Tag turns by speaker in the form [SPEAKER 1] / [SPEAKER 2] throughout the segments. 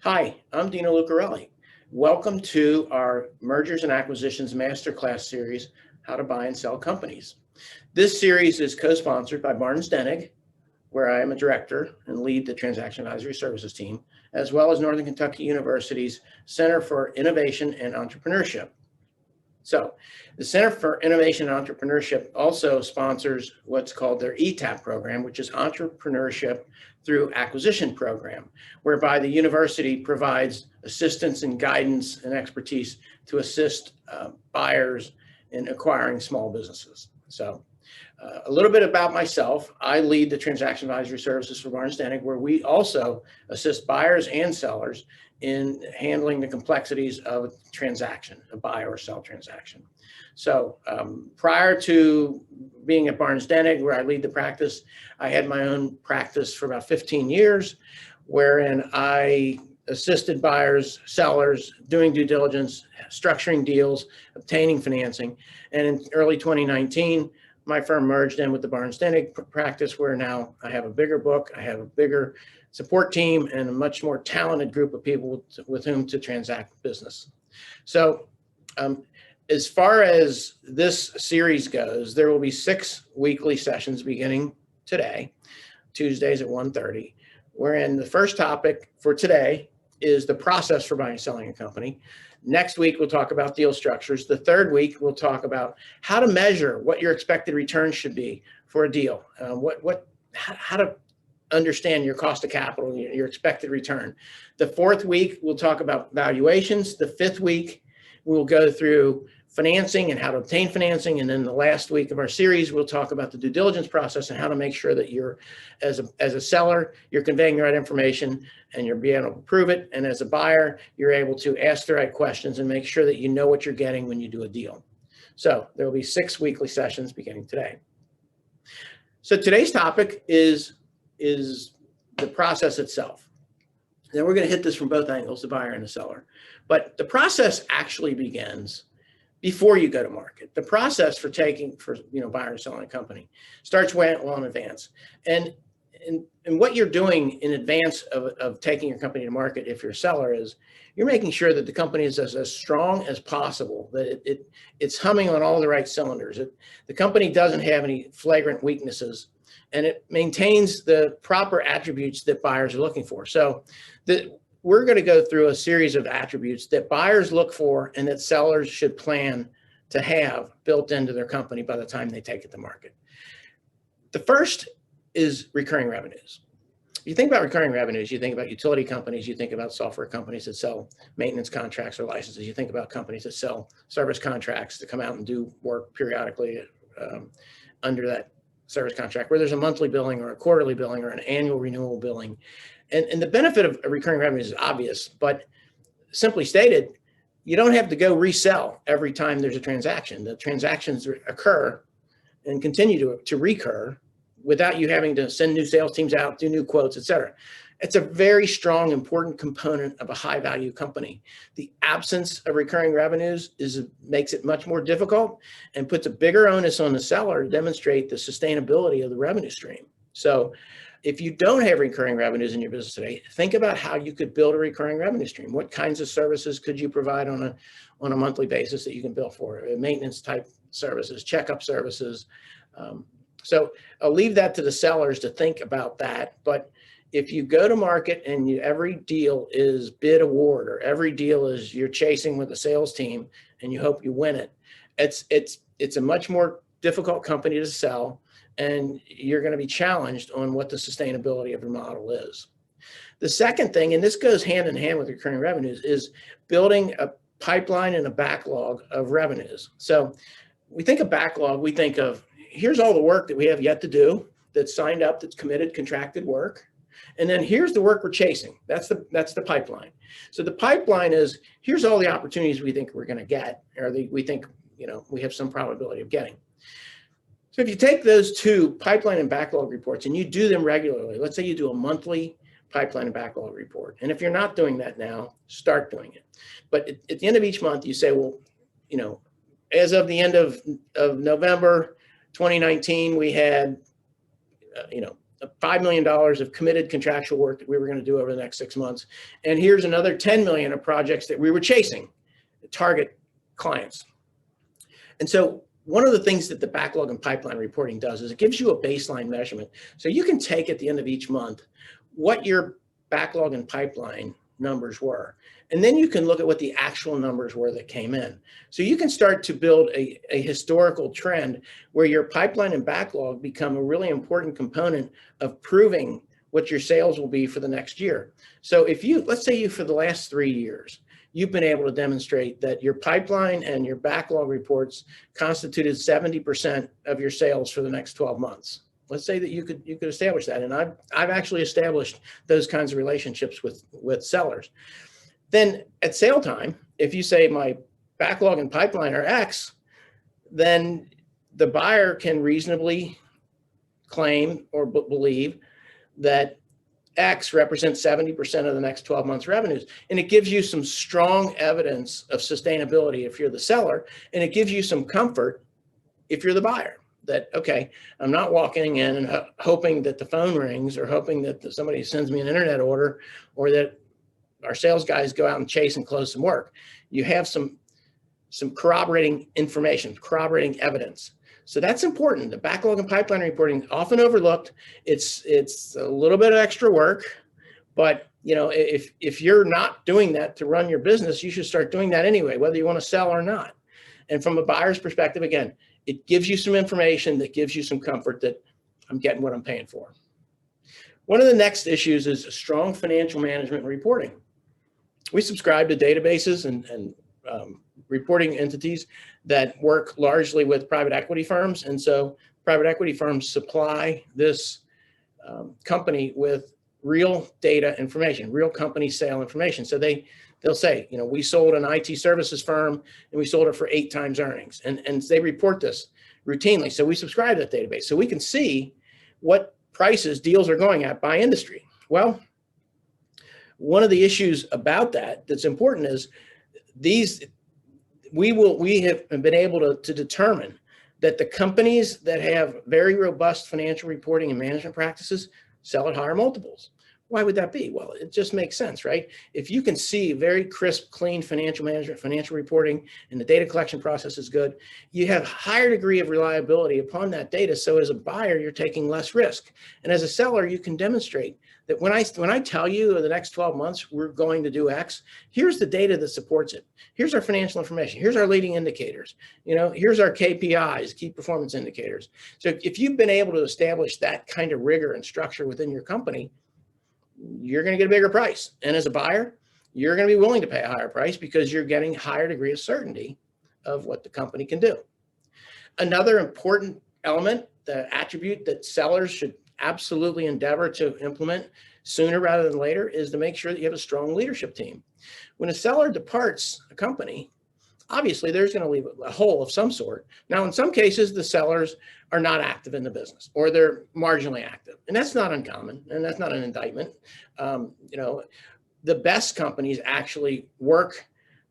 [SPEAKER 1] Hi, I'm Dino Lucarelli. Welcome to our Mergers and Acquisitions Masterclass series, How to Buy and Sell Companies. This series is co-sponsored by Barnes Dennig, where I am a director and lead the Transaction Advisory Services team, as well as Northern Kentucky University's Center for Innovation and Entrepreneurship. So the Center for Innovation and Entrepreneurship also sponsors what's called their ETAP program, which is Entrepreneurship Through Acquisition program, whereby the university provides assistance and guidance and expertise to assist buyers in acquiring small businesses. So a little bit about myself. I lead the Transaction Advisory Services for Barnes Dennig, where we also assist buyers and sellers in handling the complexities of a transaction, a buy or sell transaction. So prior to being at Barnes Dennig, where I lead the practice, I had my own practice for about 15 years, wherein I assisted buyers, sellers, doing due diligence, structuring deals, obtaining financing. And in early 2019, my firm merged in with the Barnes Dennig practice, where now I have a bigger book, I have a bigger support team, and a much more talented group of people with whom to transact business. So as far as this series goes, there will be 6 weekly sessions beginning today, Tuesdays at 1:30, wherein the first topic for today is the process for buying and selling a company. Next week, we'll talk about deal structures. The third week, we'll talk about how to measure what your expected return should be for a deal, how to understand your cost of capital, your expected return. The fourth week, we'll talk about valuations. The fifth week, we'll go through financing and how to obtain financing. And then the last week of our series, we'll talk about the due diligence process and how to make sure that you're, as a seller, you're conveying the right information and you're being able to prove it. And as a buyer, you're able to ask the right questions and make sure that you know what you're getting when you do a deal. So there will be 6 weekly sessions beginning today. So today's topic is the process itself. Then we're going to hit this from both angles, the buyer and the seller. But the process actually begins before you go to market. The process for buying or selling a company starts well in advance. And what you're doing in advance of taking your company to market, if you're a seller, is you're making sure that the company is as strong as possible, that it's humming on all the right cylinders. The company doesn't have any flagrant weaknesses, and it maintains the proper attributes that buyers are looking for. So we're going to go through a series of attributes that buyers look for and that sellers should plan to have built into their company by the time they take it to market. The first is recurring revenues. You think about recurring revenues, you think about utility companies, you think about software companies that sell maintenance contracts or licenses, you think about companies that sell service contracts to come out and do work periodically under that service contract, where there's a monthly billing or a quarterly billing or an annual renewal billing. And the benefit of recurring revenues is obvious, but simply stated, you don't have to go resell every time there's a transaction. The transactions occur and continue to recur without you having to send new sales teams out, do new quotes, et cetera. It's a very strong, important component of a high-value company. The absence of recurring revenues makes it much more difficult and puts a bigger onus on the seller to demonstrate the sustainability of the revenue stream. So if you don't have recurring revenues in your business today, think about how you could build a recurring revenue stream. What kinds of services could you provide on a monthly basis that you can bill for? Maintenance type services, checkup services. So I'll leave that to the sellers to think about that. But if you go to market and every deal is bid award, or every deal is you're chasing with a sales team and you hope you win it, it's a much more difficult company to sell, and you're going to be challenged on what the sustainability of your model is. The second thing, and this goes hand in hand with recurring revenues, is building a pipeline and a backlog of revenues. So we think of backlog, we think of, here's all the work that we have yet to do, that's signed up, that's committed, contracted work. And then here's the work we're chasing. That's the pipeline. So the pipeline is, here's all the opportunities we think we're going to get, or we think we have some probability of getting. So if you take those two, pipeline and backlog reports, and you do them regularly, let's say you do a monthly pipeline and backlog report. And if you're not doing that now, start doing it. But at the end of each month, you say, well, as of the end of November 2019, we had, $5 million of committed contractual work that we were going to do over the next 6 months. And here's another 10 million of projects that we were chasing, target clients. And so one of the things that the backlog and pipeline reporting does is it gives you a baseline measurement. So you can take at the end of each month what your backlog and pipeline numbers were. And then you can look at what the actual numbers were that came in. So you can start to build a historical trend where your pipeline and backlog become a really important component of proving what your sales will be for the next year. So if you, let's say you, for the last 3 years, you've been able to demonstrate that your pipeline and your backlog reports constituted 70% of your sales for the next 12 months. Let's say that you could establish that. And I've actually established those kinds of relationships with sellers. Then at sale time, if you say my backlog and pipeline are X, then the buyer can reasonably claim or believe that X represents 70% of the next 12 months revenues. And it gives you some strong evidence of sustainability if you're the seller, and it gives you some comfort if you're the buyer. That, okay, I'm not walking in and hoping that the phone rings or hoping that somebody sends me an internet order or that our sales guys go out and chase and close some work. You have some corroborating information, corroborating evidence. So that's important. The backlog and pipeline reporting, often overlooked. It's a little bit of extra work, but you know, if you're not doing that to run your business, you should start doing that anyway, whether you want to sell or not. And from a buyer's perspective, again, it gives you some information that gives you some comfort that I'm getting what I'm paying for. One of the next issues is strong financial management and reporting. We subscribe to databases and reporting entities that work largely with private equity firms. And so private equity firms supply this company with real data information, real company sale information. So they'll say, you know, we sold an IT services firm and we sold it for 8 times earnings. And they report this routinely. So we subscribe to that database. So we can see what prices deals are going at by industry. Well, one of the issues about that's important is we have been able to determine that the companies that have very robust financial reporting and management practices sell at higher multiples. Why would that be? Well, it just makes sense, right? If you can see very crisp, clean financial management, financial reporting, and the data collection process is good, you have a higher degree of reliability upon that data. So as a buyer, you're taking less risk. And as a seller, you can demonstrate that when I tell you in the next 12 months, we're going to do X, here's the data that supports it. Here's our financial information. Here's our leading indicators. You know, here's our KPIs, key performance indicators. So if you've been able to establish that kind of rigor and structure within your company, you're going to get a bigger price. And as a buyer, you're going to be willing to pay a higher price because you're getting a higher degree of certainty of what the company can do. Another important element, the attribute that sellers should absolutely endeavor to implement sooner rather than later, is to make sure that you have a strong leadership team. When a seller departs a company, obviously there's going to leave a hole of some sort. Now, in some cases, the sellers are not active in the business or they're marginally active. And that's not uncommon. And that's not an indictment. You know, the best companies actually work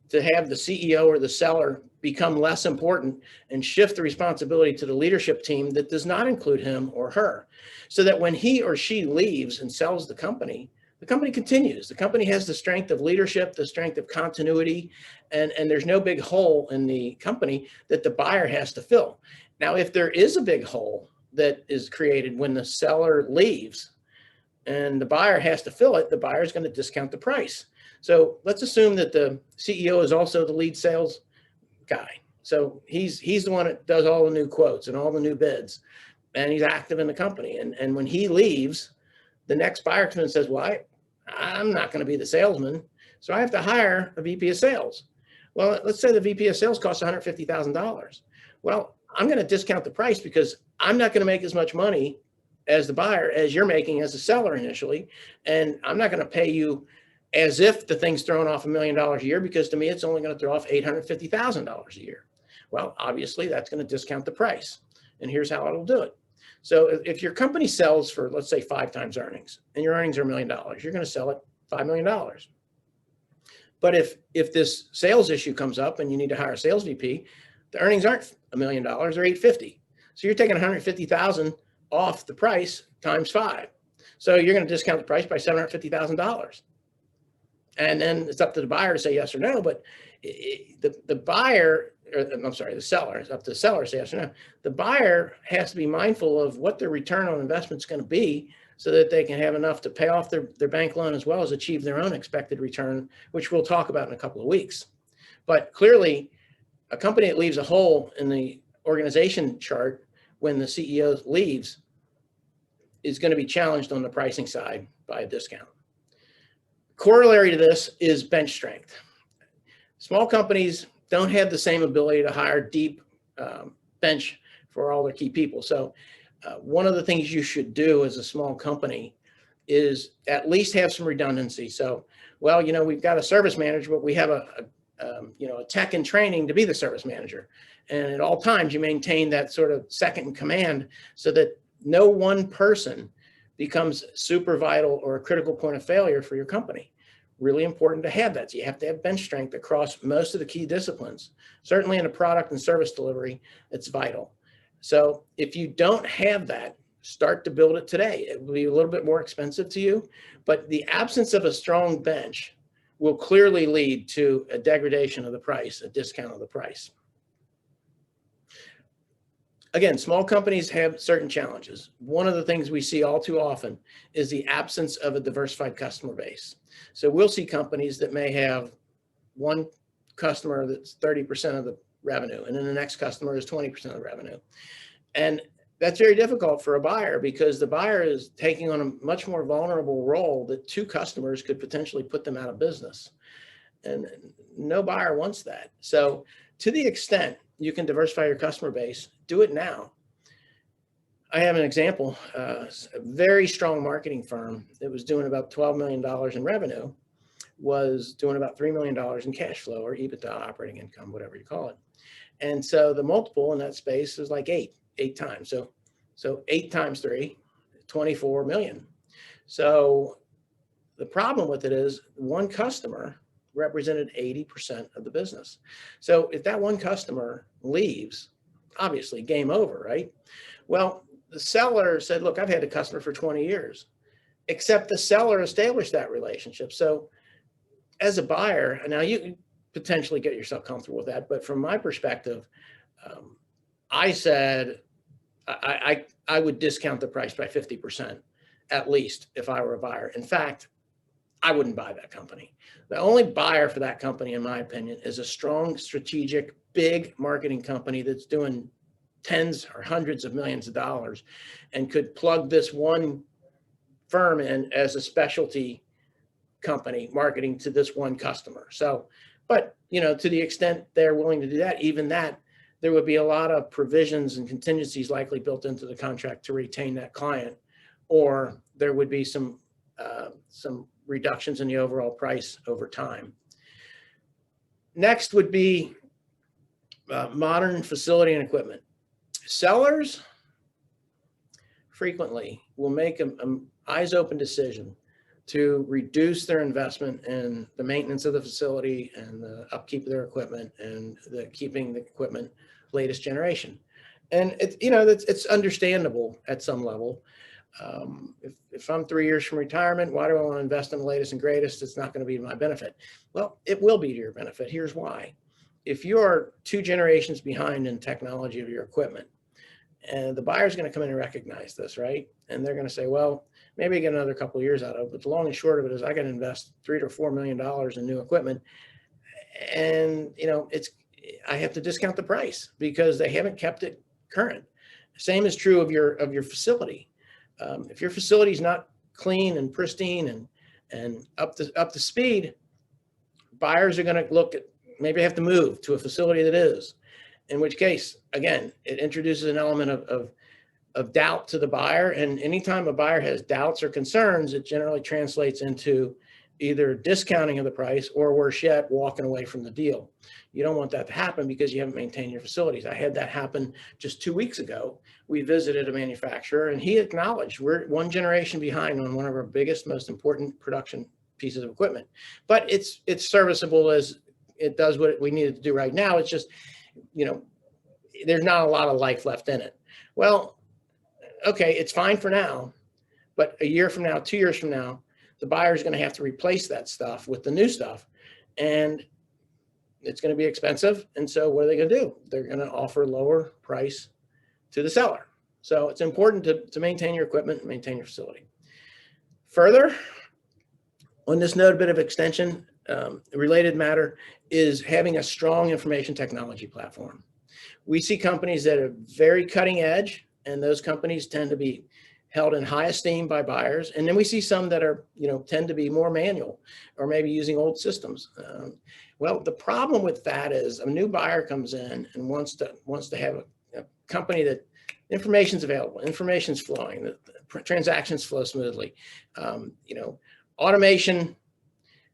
[SPEAKER 1] to have the CEO or the seller become less important and shift the responsibility to the leadership team that does not include him or her, so that when he or she leaves and sells the company continues. The company has the strength of leadership, the strength of continuity, and there's no big hole in the company that the buyer has to fill. Now, if there is a big hole that is created when the seller leaves and the buyer has to fill it, the buyer is going to discount the price. So let's assume that the CEO is also the lead sales guy. So he's the one that does all the new quotes and all the new bids, and he's active in the company. And when he leaves, the next buyer comes and says, well, I'm not going to be the salesman, so I have to hire a VP of sales. Well, let's say the VP of sales costs $150,000. Well, I'm going to discount the price because I'm not going to make as much money as the buyer as you're making as a seller initially. And I'm not going to pay you as if the thing's throwing off $1 million a year, because to me, it's only going to throw off $850,000 a year. Well, obviously, that's going to discount the price. And here's how it'll do it. So if your company sells for, let's say, 5 times earnings, and your earnings are $1 million, you're going to sell it $5 million. But if this sales issue comes up and you need to hire a sales VP, the earnings aren't $1 million, they're $850,000. So you're taking $150,000 off the price times 5. So you're going to discount the price by $750,000. And then it's up to the buyer to say yes or no. But the buyer, or I'm sorry, the seller, it's up to the seller to say yes or no. The buyer has to be mindful of what their return on investment is going to be so that they can have enough to pay off their bank loan as well as achieve their own expected return, which we'll talk about in a couple of weeks. But clearly, a company that leaves a hole in the organization chart when the CEO leaves is going to be challenged on the pricing side by a discount. Corollary to this is bench strength. Small companies don't have the same ability to hire deep bench for all their key people. So one of the things you should do as a small company is at least have some redundancy. So, well, we've got a service manager, but we have a tech in training to be the service manager. And at all times you maintain that sort of second in command so that no one person becomes super vital or a critical point of failure for your company. Really important to have that. So you have to have bench strength across most of the key disciplines. Certainly in a product and service delivery, it's vital. So if you don't have that, start to build it today. It will be a little bit more expensive to you, but the absence of a strong bench will clearly lead to a degradation of the price, a discount of the price. Again, small companies have certain challenges. One of the things we see all too often is the absence of a diversified customer base. So we'll see companies that may have one customer that's 30% of the revenue, and then the next customer is 20% of the revenue. And that's very difficult for a buyer because the buyer is taking on a much more vulnerable role that two customers could potentially put them out of business. And no buyer wants that. So to the extent you can diversify your customer base, do it now. I have an example, a very strong marketing firm that was doing about $12 million in revenue was doing about $3 million in cash flow or EBITDA, operating income, whatever you call it. And so the multiple in that space is like eight times. So 8 times 3, 24 million. So the problem with it is one customer represented 80% of the business. So if that one customer leaves, obviously game over, right? Well, the seller said, look, I've had a customer for 20 years, except the seller established that relationship. So as a buyer, now you can potentially get yourself comfortable with that. But from my perspective, I said, I would discount the price by 50% at least if I were a buyer. In fact, I wouldn't buy that company. The only buyer for that company, in my opinion, is a strong, strategic, big marketing company that's doing tens or hundreds of millions of dollars and could plug this one firm in as a specialty company marketing to this one customer. So, but, to the extent they're willing to do that, even that, there would be a lot of provisions and contingencies likely built into the contract to retain that client, or there would be some reductions in the overall price over time. Next would be modern facility and equipment. Sellers frequently will make an eyes open decision to reduce their investment in the maintenance of the facility and the upkeep of their equipment and the keeping the equipment latest generation. And it's understandable at some level. If I'm 3 years from retirement, why do I want to invest in the latest and greatest? It's not going to be to my benefit. Well, it will be to your benefit. Here's why. If you're 2 generations behind in technology of your equipment, and the buyer's going to come in and recognize this, right? And they're going to say, well, maybe I get another couple of years out of it. But the long and short of it is I got to invest $3 to $4 million in new equipment. And, I have to discount the price because they haven't kept it current. Same is true of your facility. If your facility is not clean and pristine and up to speed, buyers are going to look at, maybe have to move to a facility that is, in which case, again, it introduces an element of doubt to the buyer. And anytime a buyer has doubts or concerns, it generally translates into either discounting of the price or, worse yet, walking away from the deal. You don't want that to happen because you haven't maintained your facilities. I had that happen just 2 weeks ago. We visited a manufacturer and he acknowledged we're 1 generation behind on one of our biggest, most important production pieces of equipment. But it's serviceable as it does what we needed to do right now. It's just, there's not a lot of life left in it. Well, okay, it's fine for now, but a year from now, 2 years from now, the buyer is going to have to replace that stuff with the new stuff. And it's going to be expensive. And so what are they going to do? They're going to offer lower price to the seller. So it's important to maintain your equipment and maintain your facility. Further, on this note, a bit of extension, related matter is having a strong information technology platform. We see companies that are very cutting edge, and those companies tend to be held in high esteem by buyers. And then we see some that are, tend to be more manual or maybe using old systems. Well, the problem with that is a new buyer comes in and wants to have a company that information's available, information's flowing, the transactions flow smoothly. Automation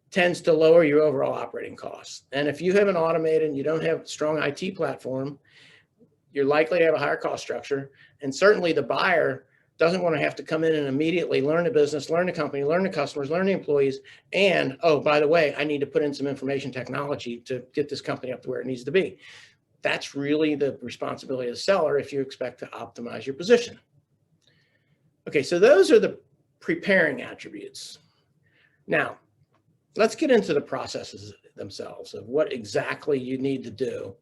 [SPEAKER 1] tends to lower your overall operating costs. And if you haven't automated and you don't have a strong IT platform, you're likely to have a higher cost structure. And certainly the buyer doesn't want to have to come in and immediately learn the business, learn the company, learn the customers, learn the employees. And, oh, by the way, I need to put in some information technology to get this company up to where it needs to be. That's really the responsibility of the seller if you expect to optimize your position. Okay, so those are the preparing attributes. Now, let's get into the processes themselves of what exactly you need to do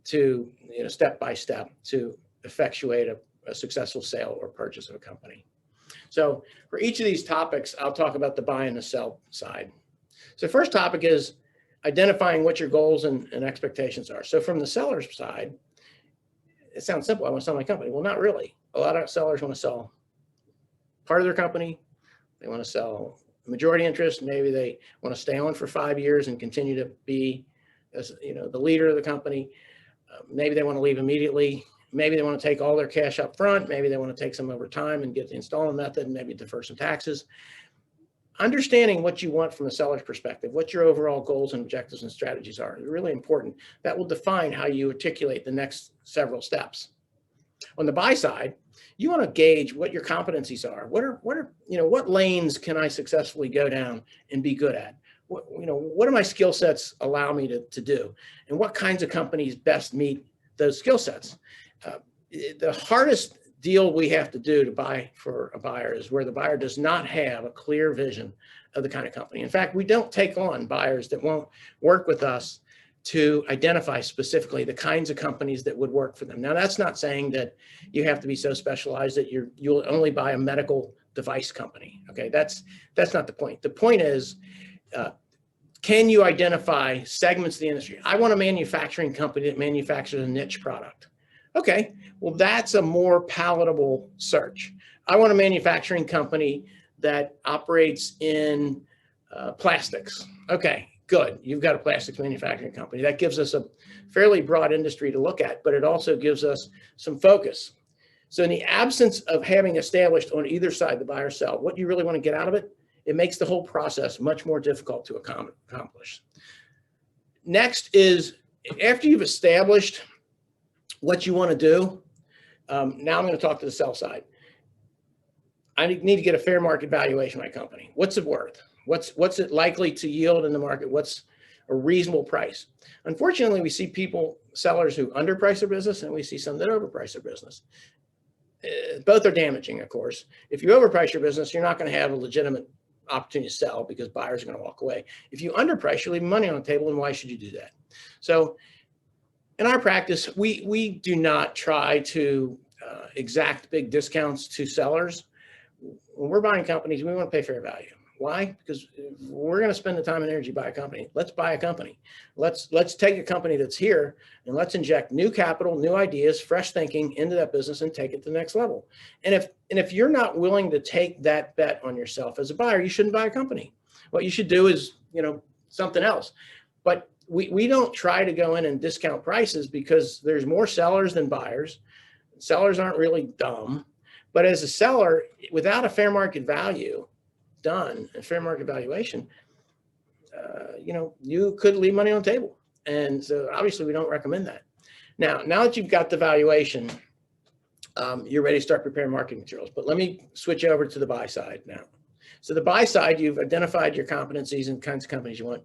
[SPEAKER 1] to, step by step to effectuate a successful sale or purchase of a company. So for each of these topics, I'll talk about the buy and the sell side. So first topic is identifying what your goals and expectations are. So from the seller's side, it sounds simple. I want to sell my company. Well, not really. A lot of sellers want to sell part of their company. They want to sell a majority interest. Maybe they want to stay on for 5 years and continue to be, the leader of the company. Maybe they want to leave immediately. Maybe they want to take all their cash up front. Maybe they want to take some over time and get the installment method and maybe defer some taxes. Understanding what you want from the seller's perspective, what your overall goals and objectives and strategies are, is really important. That will define how you articulate the next several steps. On the buy side, you want to gauge what your competencies are. What lanes can I successfully go down and be good at? What do my skill sets allow me to do? And what kinds of companies best meet those skill sets? The hardest deal we have to do to buy for a buyer is where the buyer does not have a clear vision of the kind of company. In fact, we don't take on buyers that won't work with us to identify specifically the kinds of companies that would work for them. Now, that's not saying that you have to be so specialized that you'll only buy a medical device company. Okay, that's not the point. The point is, can you identify segments of the industry? I want a manufacturing company that manufactures a niche product. Okay, well, that's a more palatable search. I want a manufacturing company that operates in plastics. Okay, good. You've got a plastics manufacturing company. That gives us a fairly broad industry to look at, but it also gives us some focus. So in the absence of having established on either side, the buy or sell, what you really want to get out of it, it makes the whole process much more difficult to accomplish. Next is, after you've established what you want to do, now I'm going to talk to the sell side. I need to get a fair market valuation of my company. What's it worth? What's it likely to yield in the market? What's a reasonable price? Unfortunately, we see sellers who underprice their business, and we see some that overprice their business. Both are damaging, of course. If you overprice your business, you're not going to have a legitimate opportunity to sell because buyers are going to walk away. If you underprice, you're leaving money on the table, and why should you do that? So in our practice, we do not try to exact big discounts to sellers. When we're buying companies, we want to pay fair value. Why? Because we're going to spend the time and energy to buy a company. Let's buy a company. Let's take a company that's here and let's inject new capital, new ideas, fresh thinking into that business and take it to the next level. And if you're not willing to take that bet on yourself as a buyer, you shouldn't buy a company. What you should do is, something else. But we don't try to go in and discount prices because there's more sellers than buyers. Sellers aren't really dumb. But as a seller, without a fair market value done, a fair market valuation, you could leave money on the table. And so obviously we don't recommend that. Now that you've got the valuation, you're ready to start preparing marketing materials. But let me switch over to the buy side now. So the buy side, you've identified your competencies and kinds of companies you want.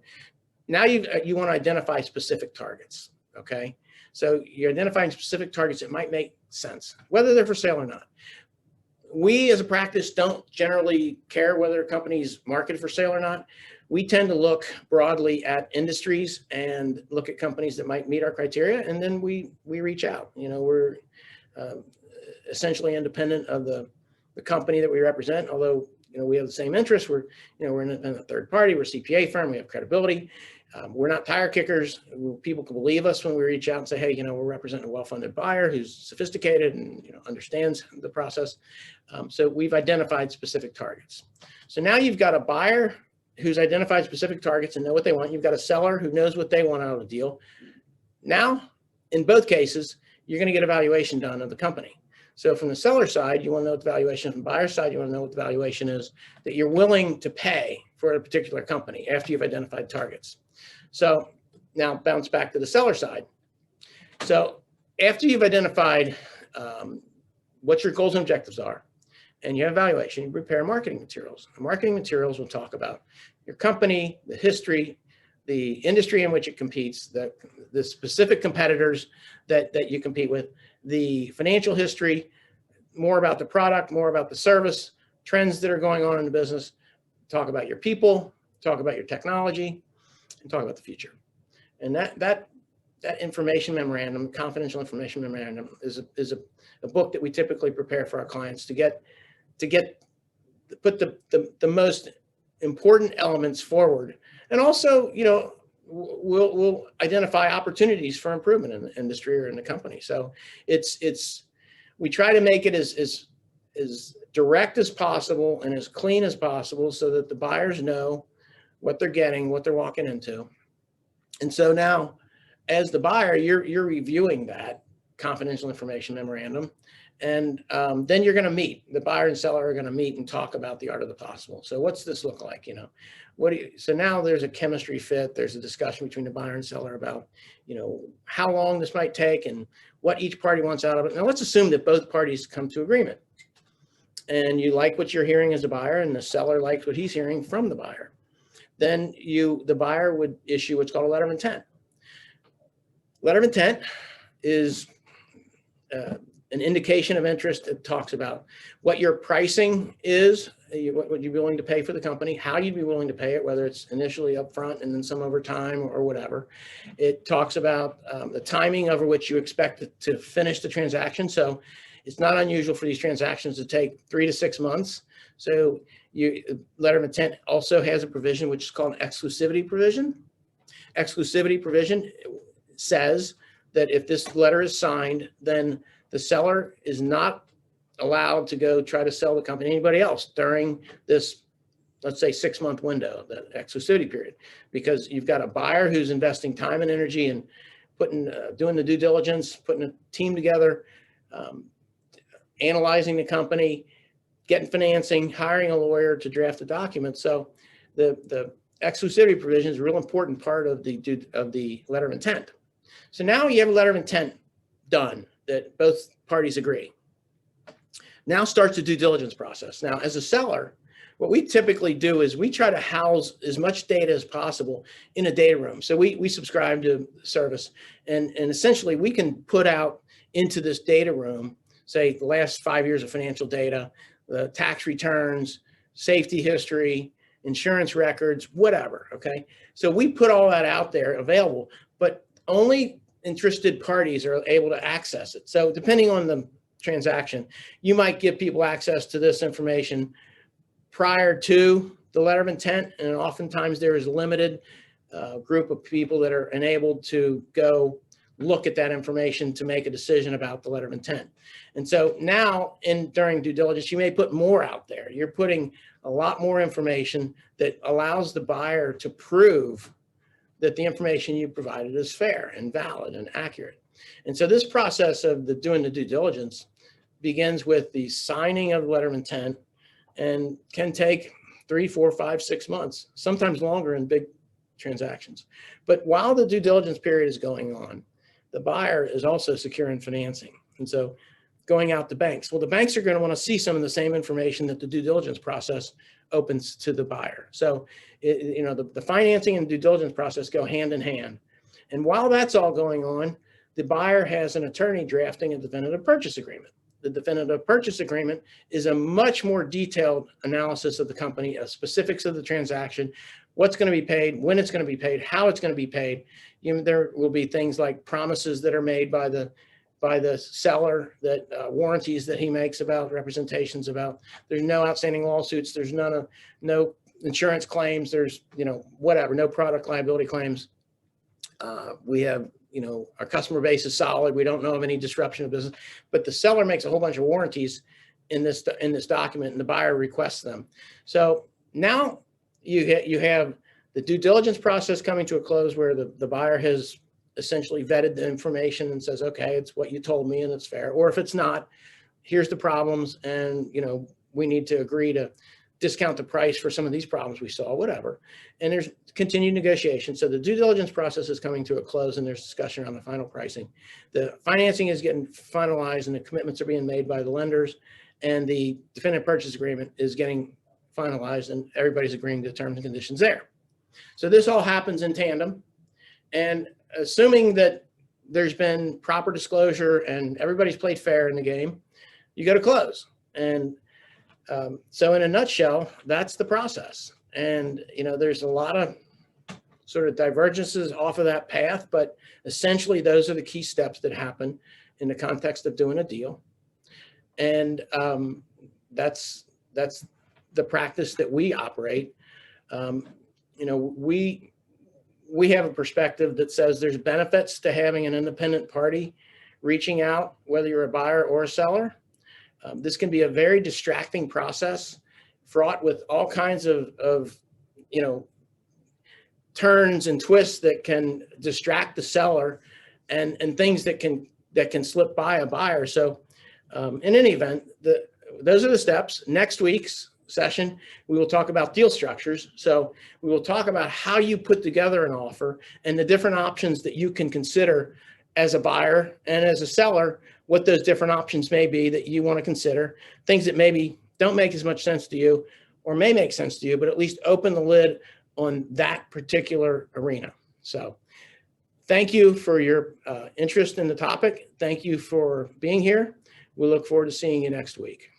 [SPEAKER 1] Now you want to identify specific targets, okay? So you're identifying specific targets that might make sense, whether they're for sale or not. we as a practice don't generally care whether a company's marketed for sale or not. We tend to look broadly at industries and look at companies that might meet our criteria, and then we reach out. We're essentially independent of the company that we represent, although we have the same interests. We're in a third party. We're a CPA firm. We have credibility. We're not tire kickers. People can believe us when we reach out and say, hey, we're representing a well-funded buyer who's sophisticated and understands the process. So we've identified specific targets. So now you've got a buyer who's identified specific targets and know what they want. You've got a seller who knows what they want out of a deal. Now, in both cases, you're going to get a valuation done of the company. So from the seller side, you want to know what the valuation. From the buyer side, you want to know what the valuation is that you're willing to pay for a particular company after you've identified targets. So now bounce back to the seller side. So after you've identified what your goals and objectives are, and you have valuation, you prepare marketing materials. The marketing materials will talk about your company, the history, the industry in which it competes, the specific competitors that you compete with, the financial history, more about the product, more about the service, trends that are going on in the business, talk about your people, talk about your technology, and talk about the future. And that information memorandum, confidential information memorandum, is a book that we typically prepare for our clients to put the most important elements forward. And also, we'll identify opportunities for improvement in the industry or in the company. So we try to make it as direct as possible and as clean as possible so that the buyers know what they're getting, what they're walking into. And so now, as the buyer, you're reviewing that confidential information memorandum, and then you're going to meet. The buyer and seller are going to meet and talk about the art of the possible. So what's this look like? So now there's a chemistry fit. There's a discussion between the buyer and seller about, how long this might take and what each party wants out of it. Now let's assume that both parties come to agreement, and you like what you're hearing as a buyer, and the seller likes what he's hearing from the buyer. Then the buyer would issue what's called a letter of intent. Letter of intent is an indication of interest. It talks about what your pricing is, what would you be willing to pay for the company, how you'd be willing to pay it, whether it's initially upfront and then some over time or whatever. It talks about the timing over which you expect to finish the transaction. So it's not unusual for these transactions to take 3 to 6 months. So letter of intent also has a provision which is called an exclusivity provision. Exclusivity provision says that if this letter is signed, then the seller is not allowed to go try to sell the company to anybody else during this, let's say, 6-month window, the exclusivity period, because you've got a buyer who's investing time and energy and doing the due diligence, putting a team together, analyzing the company, getting financing, hiring a lawyer to draft the document. So the exclusivity provision is a real important part of the letter of intent. So now you have a letter of intent done that both parties agree. Now starts the due diligence process. Now, as a seller, what we typically do is we try to house as much data as possible in a data room. So we subscribe to service, and essentially we can put out into this data room, say, the last 5 years of financial data, the tax returns, safety history, insurance records, whatever, okay? So we put all that out there available, but only interested parties are able to access it. So depending on the transaction, you might give people access to this information prior to the letter of intent, and oftentimes there is a limited group of people that are enabled to go look at that information to make a decision about the letter of intent. And so now during due diligence, you may put more out there. You're putting a lot more information that allows the buyer to prove that the information you provided is fair and valid and accurate. And so this process of doing the due diligence begins with the signing of the letter of intent and can take 3, 4, 5, 6 months, sometimes longer in big transactions. But while the due diligence period is going on, the buyer is also securing financing. And so going out to banks, well, the banks are going to want to see some of the same information that the due diligence process opens to the buyer. So, the financing and due diligence process go hand in hand. And while that's all going on, the buyer has an attorney drafting a definitive purchase agreement. the definitive purchase agreement is a much more detailed analysis of the company, specifics of the transaction, what's going to be paid, when it's going to be paid, how it's going to be paid. There will be things like promises that are made by the seller, that warranties that he makes about representations about. There's no outstanding lawsuits. There's no insurance claims. There's whatever, no product liability claims. We have our customer base is solid. We don't know of any disruption of business, but the seller makes a whole bunch of warranties in this document, and the buyer requests them. So now you have the due diligence process coming to a close, where the buyer has essentially vetted the information and says, okay, it's what you told me and it's fair. Or if it's not, here's the problems, and we need to agree to discount the price for some of these problems we saw, whatever. And there's continued negotiation. So the due diligence process is coming to a close, and there's discussion around the final pricing. The financing is getting finalized, and the commitments are being made by the lenders, and the definitive purchase agreement is getting finalized, and everybody's agreeing to terms and conditions there. So this all happens in tandem, and assuming that there's been proper disclosure and everybody's played fair in the game, you go to close. And so in a nutshell, that's the process. And, there's a lot of sort of divergences off of that path, but essentially those are the key steps that happen in the context of doing a deal. And that's the practice that we operate. We have a perspective that says there's benefits to having an independent party reaching out, whether you're a buyer or a seller. This can be a very distracting process, fraught with all kinds of turns and twists that can distract the seller, and things that can slip by a buyer. So in any event, those are the steps. Next week's session, we will talk about deal structures. So we will talk about how you put together an offer and the different options that you can consider as a buyer and as a seller, what those different options may be that you want to consider, things that maybe don't make as much sense to you or may make sense to you, but at least open the lid on that particular arena. So thank you for your interest in the topic. Thank you for being here. We look forward to seeing you next week.